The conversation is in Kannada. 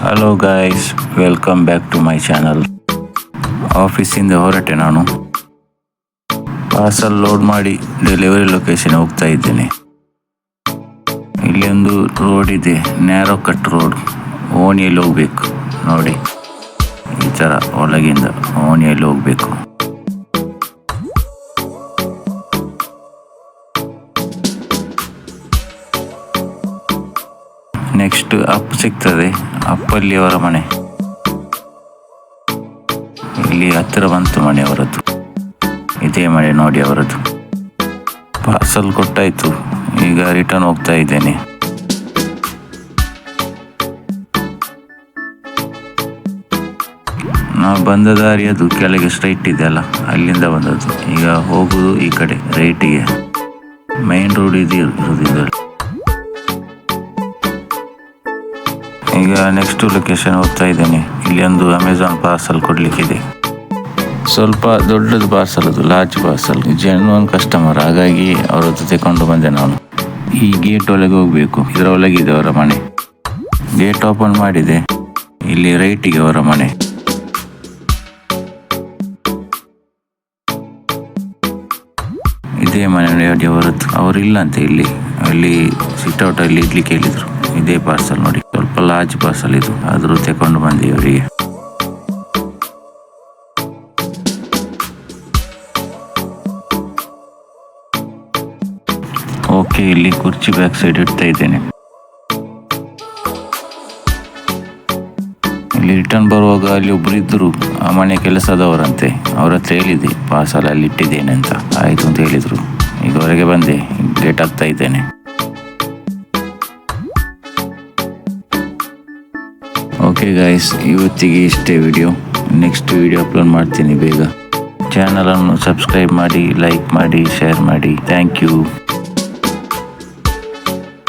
Hello guys, welcome back to my channel. ಆಫೀಸಿಂದ ಹೊರಟೆ ನಾನು. ಪಾರ್ಸಲ್ ಲೋಡ್ ಮಾಡಿ ಡೆಲಿವರಿ ಲೊಕೇಶನ್ ಹೋಗ್ತಾ ಇದ್ದೇನೆ. ಇಲ್ಲಿ ಒಂದು ರೋಡ್ ಇದೆ, ನ್ಯಾರೋ ಕಟ್ ರೋಡ್. ಓಣಿಯಲ್ಲಿ ಹೋಗ್ಬೇಕು ನೋಡಿ, ಈ ಥರ ಒಳಗಿಂದ ಓಣಿಯಲ್ಲಿ ಹೋಗ್ಬೇಕು. ನೆಕ್ಸ್ಟ್ ಅಪ್ ಸಿಗ್ತದೆ, ಅಪ್ಪಲ್ಲಿ ಅವರ ಮನೆ. ಇಲ್ಲಿ ಹತ್ತಿರ ಬಂತು ಮನೆ ಅವರದ್ದು, ಇದೇ ಮನೆ ನೋಡಿ ಅವರದ್ದು. ಪಾರ್ಸಲ್ ಕೊಟ್ಟಾಯ್ತು, ಈಗ ರಿಟರ್ನ್ ಹೋಗ್ತಾ ಇದ್ದೇನೆ. ನಾವು ಬಂದ ದಾರಿ ಅದು ಕೆಳಗೆ ಸ್ಟ್ರೈಟ್ ಇದೆ ಅಲ್ಲ, ಅಲ್ಲಿಂದ ಬಂದದ್ದು. ಈಗ ಹೋಗುದು ಈ ಕಡೆ ರೈಟಿಗೆ, ಮೈನ್ ರೋಡ್ ಇದೆ ಇರುವುದು. ಈಗ ನೆಕ್ಸ್ಟ್ ಲೊಕೇಶನ್ ಹೋಗ್ತಾ ಇದ್ದೇನೆ. ಇಲ್ಲಿ ಒಂದು ಅಮೆಝಾನ್ ಪಾರ್ಸಲ್ ಕೊಡ್ಲಿಕ್ಕಿದೆ. ಸ್ವಲ್ಪ ದೊಡ್ಡದು ಪಾರ್ಸಲ್, ಅದು ಲಾರ್ಜ್ ಪಾರ್ಸಲ್. ಜೆನ್ಯೂನ್ ಕಸ್ಟಮರ್, ಹಾಗಾಗಿ ಅವರದ್ದು ತಗೊಂಡು ಬಂದೆ ನಾನು. ಈ ಗೇಟ್ ಒಳಗೆ ಹೋಗಬೇಕು, ಇದರ ಒಳಗಿದೆ ಅವರ ಮನೆ. ಗೇಟ್ ಓಪನ್ ಮಾಡಿದೆ, ಇಲ್ಲಿ ರೈಟಿಗೆ ಅವರ ಮನೆ. ಇದೇ ಮನೆ ನೋಡಿ ಅವರದ್ದು. ಅವರಿಲ್ಲ ಅಂತ ಇಲ್ಲಿ ಸಿಟ್ಔಟಲ್ಲಿ ಇಡ್ಲಿಕ್ಕೆ ಹೇಳಿದ್ರು. ಇದೇ ಪಾರ್ಸಲ್ ನೋಡಿ, ಸ್ವಲ್ಪ ಲಾರ್ಜ್ ಪಾರ್ಸಲ್ ಇದು, ಆದರೂ ತಗೊಂಡು ಬಂದೆ ಅವರಿಗೆ. ಓಕೆ, ಇಲ್ಲಿ ಕುರ್ಚಿ ಬ್ಯಾಕ್ ಸೈಡ್ ಇಡ್ತಾ ಇದ್ದೇನೆ. ಇಲ್ಲಿ ರಿಟರ್ನ್ ಬರುವಾಗ ಅಲ್ಲಿ ಒಬ್ರು ಇದ್ರು, ಆ ಮನೆ ಕೆಲಸದವರಂತೆ. ಅವ್ರ ಹತ್ರ ಹೇಳಿದೆ ಪಾರ್ಸಲ್ ಅಲ್ಲಿ ಇಟ್ಟಿದ್ದೇನೆ ಅಂತ. ಆಯಿತು ಅಂತ ಹೇಳಿದರು. ಈಗ ಹೊರಗೆ ಬಂದೆ, ಗೇಟ್ ಹಾಕ್ತಾ ಇದ್ದೇನೆ. ಓಕೆ ಗಾಯ್ಸ್, ಇವತ್ತಿಗೆ ಇಷ್ಟೇ ವಿಡಿಯೋ. ನೆಕ್ಸ್ಟ್ ವಿಡಿಯೋ ಅಪ್ಲೋಡ್ ಮಾಡ್ತೀನಿ ಬೇಗ. ಚಾನಲನ್ನು ಸಬ್ಸ್ಕ್ರೈಬ್ ಮಾಡಿ, ಲೈಕ್ ಮಾಡಿ, ಶೇರ್ ಮಾಡಿ. Thank you.